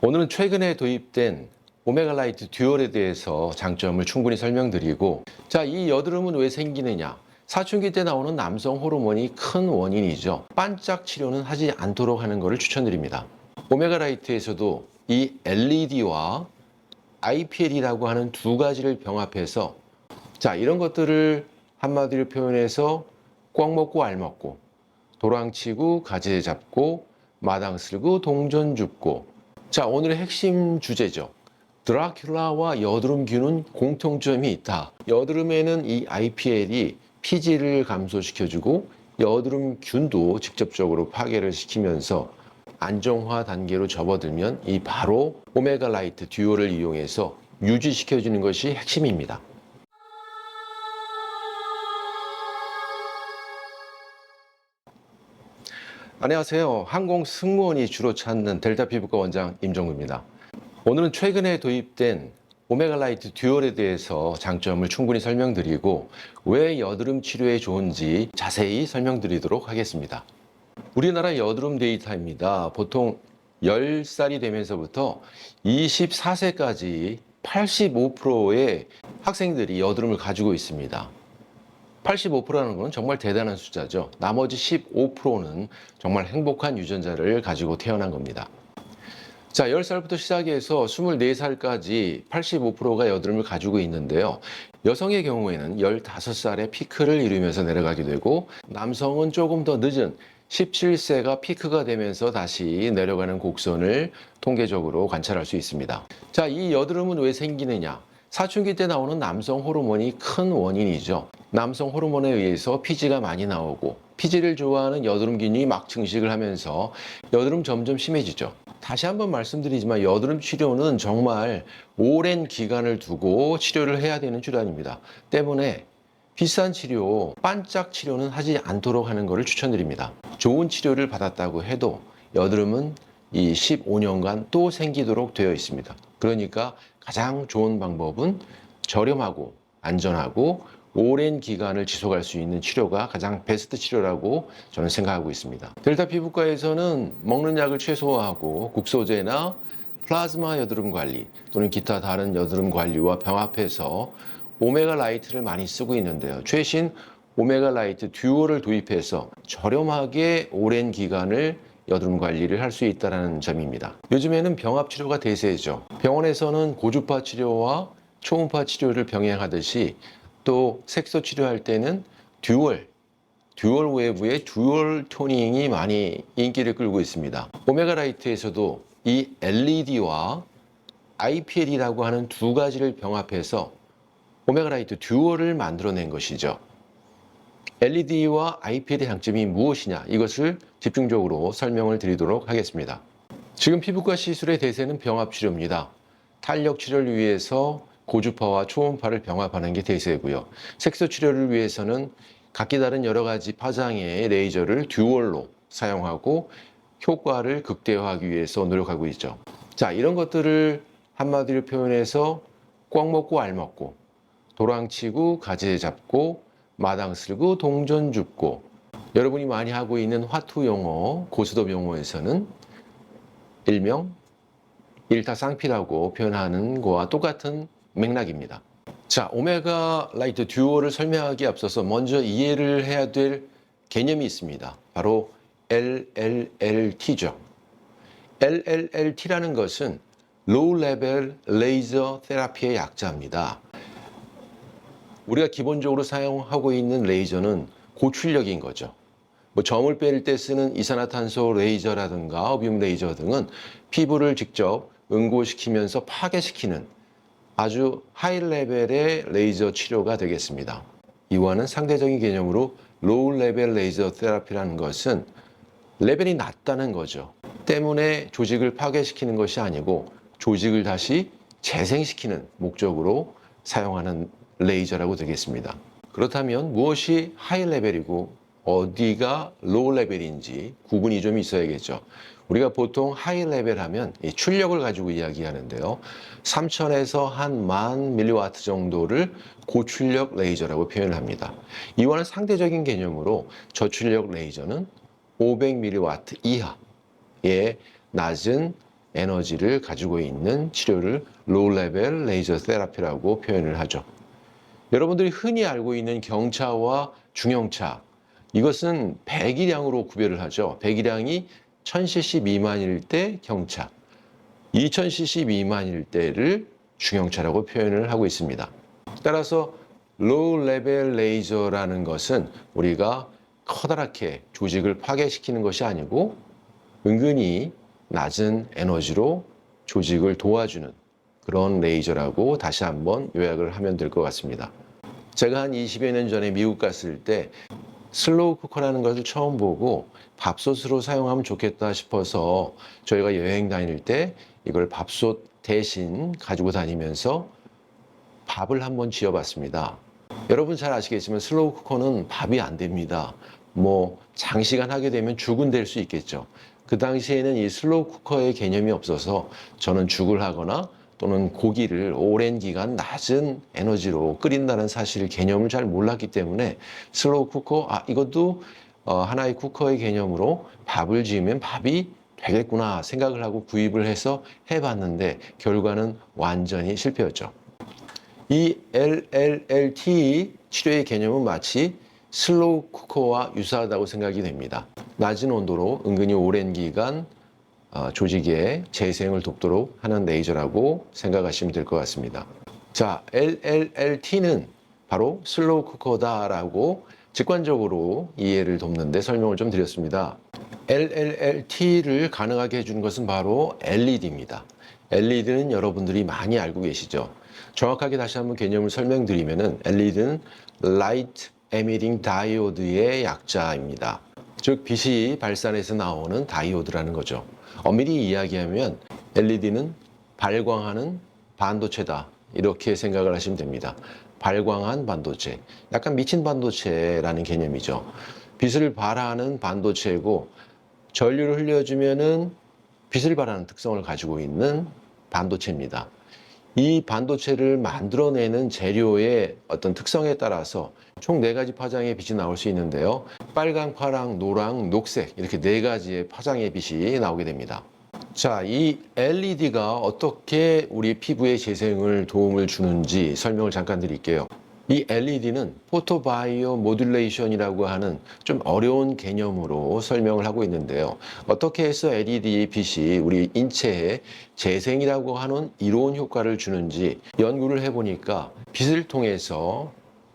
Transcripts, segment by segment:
오늘은 최근에 도입된 오메가 라이트 듀얼에 대해서 장점을 충분히 설명드리고, 자, 이 여드름은 왜 생기느냐? 사춘기 때 나오는 남성 호르몬이 큰 원인이죠. 반짝 치료는 하지 않도록 하는 것을 추천드립니다. 오메가 라이트에서도 이 LED와 IPL이라고 하는 두 가지를 병합해서, 자, 이런 것들을 한마디로 표현해서 꽉 먹고 알 먹고, 도랑치고 가재 잡고, 마당 쓸고 동전 줍고. 자, 오늘의 핵심 주제죠. 드라큘라와 여드름균은 공통점이 있다. 여드름에는 이 IPL이 피지를 감소시켜주고 여드름균도 직접적으로 파괴를 시키면서 안정화 단계로 접어들면 이 바로 오메가 라이트 듀오를 이용해서 유지시켜주는 것이 핵심입니다. 안녕하세요. 항공 승무원이 주로 찾는 델타 피부과 원장 임종구입니다. 오늘은 최근에 도입된 오메가 라이트 듀얼에 대해서 장점을 충분히 설명드리고 왜 여드름 치료에 좋은지 자세히 설명드리도록 하겠습니다. 우리나라 여드름 데이터입니다. 보통 10살이 되면서부터 24세까지 85%의 학생들이 여드름을 가지고 있습니다. 85%라는 건 정말 대단한 숫자죠. 나머지 15%는 정말 행복한 유전자를 가지고 태어난 겁니다. 자, 10살부터 시작해서 24살까지 85%가 여드름을 가지고 있는데요. 여성의 경우에는 15살에 피크를 이루면서 내려가게 되고, 남성은 조금 더 늦은 17세가 피크가 되면서 다시 내려가는 곡선을 통계적으로 관찰할 수 있습니다. 자, 이 여드름은 왜 생기느냐? 사춘기 때 나오는 남성 호르몬이 큰 원인이죠. 남성 호르몬에 의해서 피지가 많이 나오고, 피지를 좋아하는 여드름균이 막 증식을 하면서 여드름 점점 심해지죠. 다시 한번 말씀드리지만 여드름 치료는 정말 오랜 기간을 두고 치료를 해야 되는 질환입니다. 때문에 비싼 치료, 반짝 치료는 하지 않도록 하는 것을 추천드립니다. 좋은 치료를 받았다고 해도 여드름은 이 15년간 또 생기도록 되어 있습니다. 그러니까 가장 좋은 방법은 저렴하고 안전하고 오랜 기간을 지속할 수 있는 치료가 가장 베스트 치료라고 저는 생각하고 있습니다. 델타 피부과에서는 먹는 약을 최소화하고 국소제나 플라즈마 여드름 관리 또는 기타 다른 여드름 관리와 병합해서 오메가 라이트를 많이 쓰고 있는데요. 최신 오메가 라이트 듀오를 도입해서 저렴하게 오랜 기간을 여드름 관리를 할 수 있다는 점입니다. 요즘에는 병합 치료가 대세죠. 병원에서는 고주파 치료와 초음파 치료를 병행하듯이 또 색소 치료할 때는 듀얼 웨이브의 듀얼 토닝이 많이 인기를 끌고 있습니다. 오메가 라이트에서도 이 LED와 IPL이라고 하는 두 가지를 병합해서 오메가 라이트 듀얼을 만들어낸 것이죠. LED와 IPL의 장점이 무엇이냐, 이것을 집중적으로 설명을 드리도록 하겠습니다. 지금 피부과 시술의 대세는 병합 치료입니다. 탄력 치료를 위해서 고주파와 초음파를 병합하는 게 대세고요. 색소 치료를 위해서는 각기 다른 여러 가지 파장의 레이저를 듀얼로 사용하고 효과를 극대화하기 위해서 노력하고 있죠. 자, 이런 것들을 한마디로 표현해서 꽉 먹고 알 먹고, 도랑치고 가재 잡고, 마당 쓸고 동전 줍고, 여러분이 많이 하고 있는 화투 용어, 고스톱 용어에서는 일명 일타쌍피라고 표현하는 거와 똑같은 맥락입니다. 자, 오메가 라이트 듀오를 설명하기에 앞서서 먼저 이해를 해야 될 개념이 있습니다. 바로 LLLT죠. LLLT라는 것은 Low Level Laser Therapy의 약자입니다. 우리가 기본적으로 사용하고 있는 레이저는 고출력인 거죠. 점을 뺄 때 쓰는 이산화탄소 레이저라든가 어비움 레이저 등은 피부를 직접 응고시키면서 파괴시키는 아주 하이 레벨의 레이저 치료가 되겠습니다. 이와는 상대적인 개념으로 로우 레벨 레이저 테라피라는 것은 레벨이 낮다는 거죠. 때문에 조직을 파괴시키는 것이 아니고 조직을 다시 재생시키는 목적으로 사용하는 레이저라고 되겠습니다. 그렇다면 무엇이 하이 레벨이고 어디가 로우 레벨인지 구분이 좀 있어야겠죠. 우리가 보통 하이 레벨 하면 이 출력을 가지고 이야기하는데요. 3000에서 한 10,000mW 정도를 고출력 레이저라고 표현을 합니다. 이와는 상대적인 개념으로 저출력 레이저는 500mW 이하의 낮은 에너지를 가지고 있는 치료를 로우 레벨 레이저 테라피라고 표현을 하죠. 여러분들이 흔히 알고 있는 경차와 중형차, 이것은 배기량으로 구별을 하죠. 배기량이 1000cc 미만일 때 경차, 2000cc 미만일 때를 중형차라고 표현을 하고 있습니다. 따라서 로우 레벨 레이저라는 것은 우리가 커다랗게 조직을 파괴시키는 것이 아니고 은근히 낮은 에너지로 조직을 도와주는 그런 레이저라고 다시 한번 요약을 하면 될 것 같습니다. 제가 한 20여 년 전에 미국 갔을 때 슬로우 쿠커라는 것을 처음 보고 밥솥으로 사용하면 좋겠다 싶어서 저희가 여행 다닐 때 이걸 밥솥 대신 가지고 다니면서 밥을 한번 지어봤습니다. 여러분 잘 아시겠지만 슬로우 쿠커는 밥이 안 됩니다. 장시간 하게 되면 죽은 될 수 있겠죠. 그 당시에는 이 슬로우 쿠커의 개념이 없어서 저는 죽을 하거나 또는 고기를 오랜 기간 낮은 에너지로 끓인다는 사실 개념을 잘 몰랐기 때문에 슬로우 쿠커, 이것도 하나의 쿠커의 개념으로 밥을 지으면 밥이 되겠구나 생각을 하고 구입을 해서 해봤는데 결과는 완전히 실패였죠. 이 LLLT 치료의 개념은 마치 슬로우 쿠커와 유사하다고 생각이 됩니다. 낮은 온도로 은근히 오랜 기간 조직의 재생을 돕도록 하는 레이저라고 생각하시면 될 것 같습니다. 자, LLLT는 바로 슬로우 쿠커다라고 직관적으로 이해를 돕는데 설명을 좀 드렸습니다. LLLT를 가능하게 해주는 것은 바로 LED입니다. LED는 여러분들이 많이 알고 계시죠? 정확하게 다시 한번 개념을 설명드리면은 LED는 Light Emitting Diode의 약자입니다. 즉 빛이 발산해서 나오는 다이오드라는 거죠. 엄밀히 이야기하면 LED는 발광하는 반도체다 이렇게 생각을 하시면 됩니다. 발광한 반도체, 약간 미친 반도체라는 개념이죠. 빛을 발하는 반도체고 전류를 흘려주면은 빛을 발하는 특성을 가지고 있는 반도체입니다. 이 반도체를 만들어내는 재료의 어떤 특성에 따라서 총 4가지 파장의 빛이 나올 수 있는데요. 빨강, 파랑, 노랑, 녹색 이렇게 4가지의 파장의 빛이 나오게 됩니다. 자, 이 LED가 어떻게 우리 피부의 재생을 도움을 주는지 설명을 잠깐 드릴게요. 이 LED는 포토바이오 모듈레이션이라고 하는 좀 어려운 개념으로 설명을 하고 있는데요. 어떻게 해서 LED 빛이 우리 인체에 재생이라고 하는 이로운 효과를 주는지 연구를 해보니까 빛을 통해서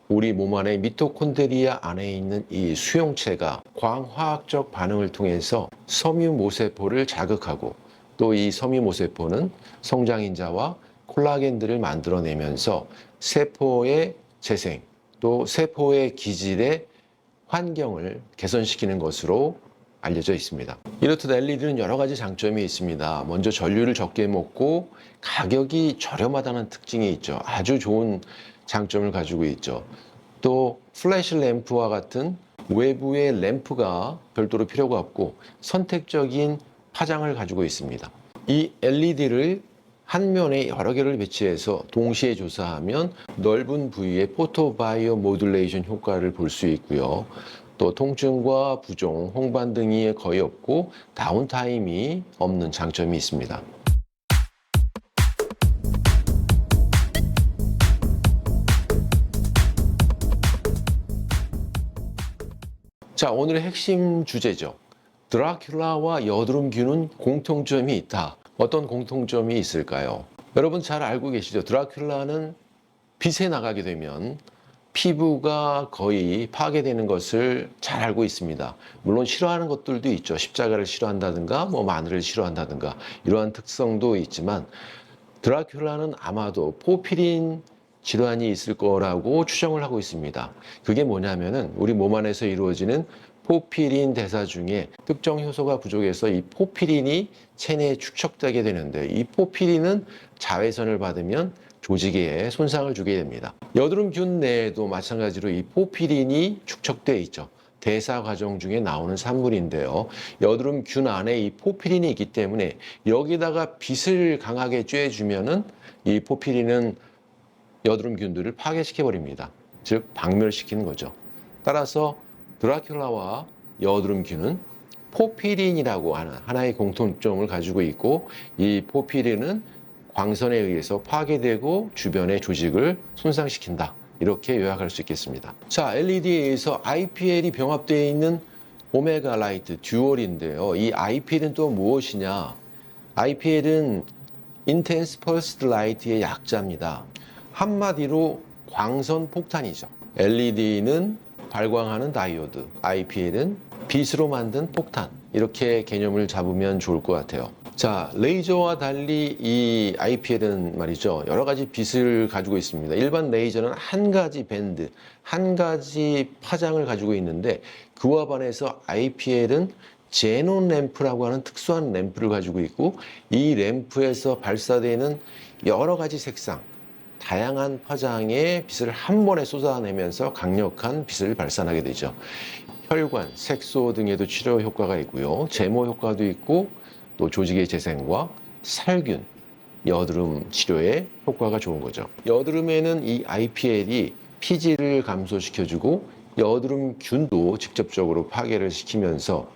우리 몸 안에 미토콘드리아 안에 있는 이 수용체가 광화학적 반응을 통해서 섬유모세포를 자극하고 또 이 섬유모세포는 성장인자와 콜라겐들을 만들어내면서 세포의 재생, 또 세포의 기질의 환경을 개선시키는 것으로 알려져 있습니다. 이렇듯 LED는 여러 가지 장점이 있습니다. 먼저 전류를 적게 먹고 가격이 저렴하다는 특징이 있죠. 아주 좋은 장점을 가지고 있죠. 또 플래시 램프와 같은 외부의 램프가 별도로 필요가 없고 선택적인 파장을 가지고 있습니다. 이 LED를 한 면에 여러 개를 배치해서 동시에 조사하면 넓은 부위의 포토바이오 모듈레이션 효과를 볼 수 있고요. 또 통증과 부종, 홍반 등이 거의 없고 다운타임이 없는 장점이 있습니다. 자, 오늘의 핵심 주제죠. 드라큘라와 여드름균은 공통점이 있다. 어떤 공통점이 있을까요? 여러분 잘 알고 계시죠? 드라큘라는 빛에 나가게 되면 피부가 거의 파괴되는 것을 잘 알고 있습니다. 물론 싫어하는 것들도 있죠. 십자가를 싫어한다든가 마늘을 싫어한다든가 이러한 특성도 있지만 드라큘라는 아마도 포피린 질환이 있을 거라고 추정을 하고 있습니다. 그게 뭐냐면은 우리 몸 안에서 이루어지는 포피린 대사 중에 특정 효소가 부족해서 이 포피린이 체내에 축적되게 되는데 이 포피린은 자외선을 받으면 조직에 손상을 주게 됩니다. 여드름균 내에도 마찬가지로 이 포피린이 축적되어 있죠. 대사 과정 중에 나오는 산물인데요. 여드름균 안에 이 포피린이 있기 때문에 여기다가 빛을 강하게 쬐주면은 이 포피린은 여드름균들을 파괴시켜 버립니다. 즉 박멸시키는 거죠. 따라서 드라큘라와 여드름균은 포피린이라고 하는 하나의 공통점을 가지고 있고, 이 포피린은 광선에 의해서 파괴되고 주변의 조직을 손상시킨다. 이렇게 요약할 수 있겠습니다. 자, LED에 의해서 IPL이 병합되어 있는 오메가 라이트 듀얼인데요. 이 IPL은 또 무엇이냐? IPL은 Intense Pulsed Light의 약자입니다. 한마디로 광선 폭탄이죠. LED는 발광하는 다이오드, IPL은 빛으로 만든 폭탄. 이렇게 개념을 잡으면 좋을 것 같아요. 자, 레이저와 달리 이 IPL은 말이죠, 여러 가지 빛을 가지고 있습니다. 일반 레이저는 한 가지 밴드, 한 가지 파장을 가지고 있는데, 그와 반해서 IPL은 제논 램프라고 하는 특수한 램프를 가지고 있고, 이 램프에서 발사되는 여러 가지 색상, 다양한 파장의 빛을 한 번에 쏟아내면서 강력한 빛을 발산하게 되죠. 혈관, 색소 등에도 치료 효과가 있고요. 제모 효과도 있고, 또 조직의 재생과 살균, 여드름 치료에 효과가 좋은 거죠. 여드름에는 이 IPL이 피지를 감소시켜주고 여드름균도 직접적으로 파괴를 시키면서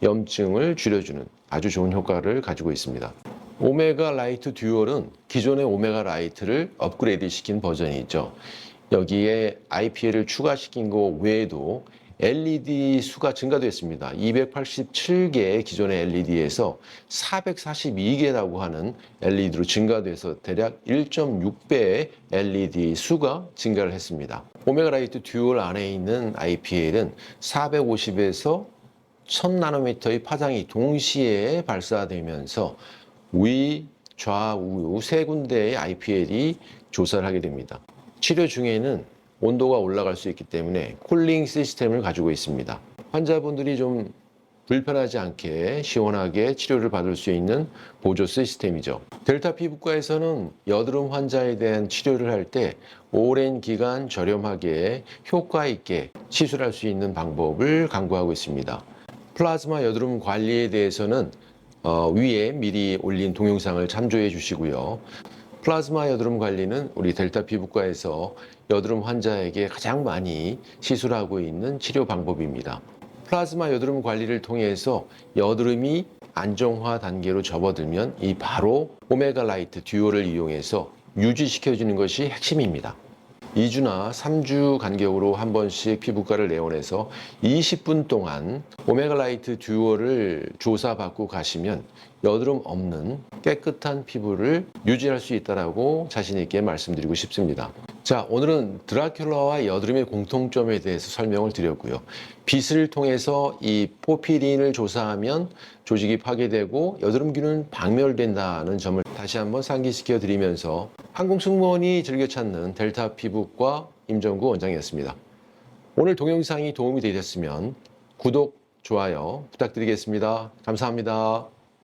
염증을 줄여주는 아주 좋은 효과를 가지고 있습니다. 오메가 라이트 듀얼은 기존의 오메가 라이트를 업그레이드 시킨 버전이죠. 여기에 IPL을 추가시킨 것 외에도 LED 수가 증가됐습니다. 287개의 기존의 LED에서 442개라고 하는 LED로 증가돼서 대략 1.6배의 LED 수가 증가를 했습니다. 오메가 라이트 듀얼 안에 있는 IPL은 450에서 1000나노미터의 파장이 동시에 발사되면서 위, 좌우 세 군데의 IPL이 조사를 하게 됩니다. 치료 중에는 온도가 올라갈 수 있기 때문에 쿨링 시스템을 가지고 있습니다. 환자분들이 좀 불편하지 않게 시원하게 치료를 받을 수 있는 보조 시스템이죠. 델타 피부과에서는 여드름 환자에 대한 치료를 할 때 오랜 기간 저렴하게 효과 있게 시술할 수 있는 방법을 강구하고 있습니다. 플라즈마 여드름 관리에 대해서는 위에 미리 올린 동영상을 참조해 주시고요. 플라즈마 여드름 관리는 우리 델타 피부과에서 여드름 환자에게 가장 많이 시술하고 있는 치료 방법입니다. 플라즈마 여드름 관리를 통해서 여드름이 안정화 단계로 접어들면 이 바로 오메가 라이트 듀얼을 이용해서 유지시켜주는 것이 핵심입니다. 2주나 3주 간격으로 한 번씩 피부과를 내원해서 20분 동안 오메가 라이트 듀얼을 조사받고 가시면 여드름 없는 깨끗한 피부를 유지할 수 있다고 자신 있게 말씀드리고 싶습니다. 자, 오늘은 드라큘라와 여드름의 공통점에 대해서 설명을 드렸고요. 빛을 통해서 이 포피린을 조사하면 조직이 파괴되고 여드름균은 박멸된다는 점을 다시 한번 상기시켜 드리면서 항공승무원이 즐겨 찾는 델타 피부과 임정구 원장이었습니다. 오늘 동영상이 도움이 되셨으면 구독, 좋아요 부탁드리겠습니다. 감사합니다.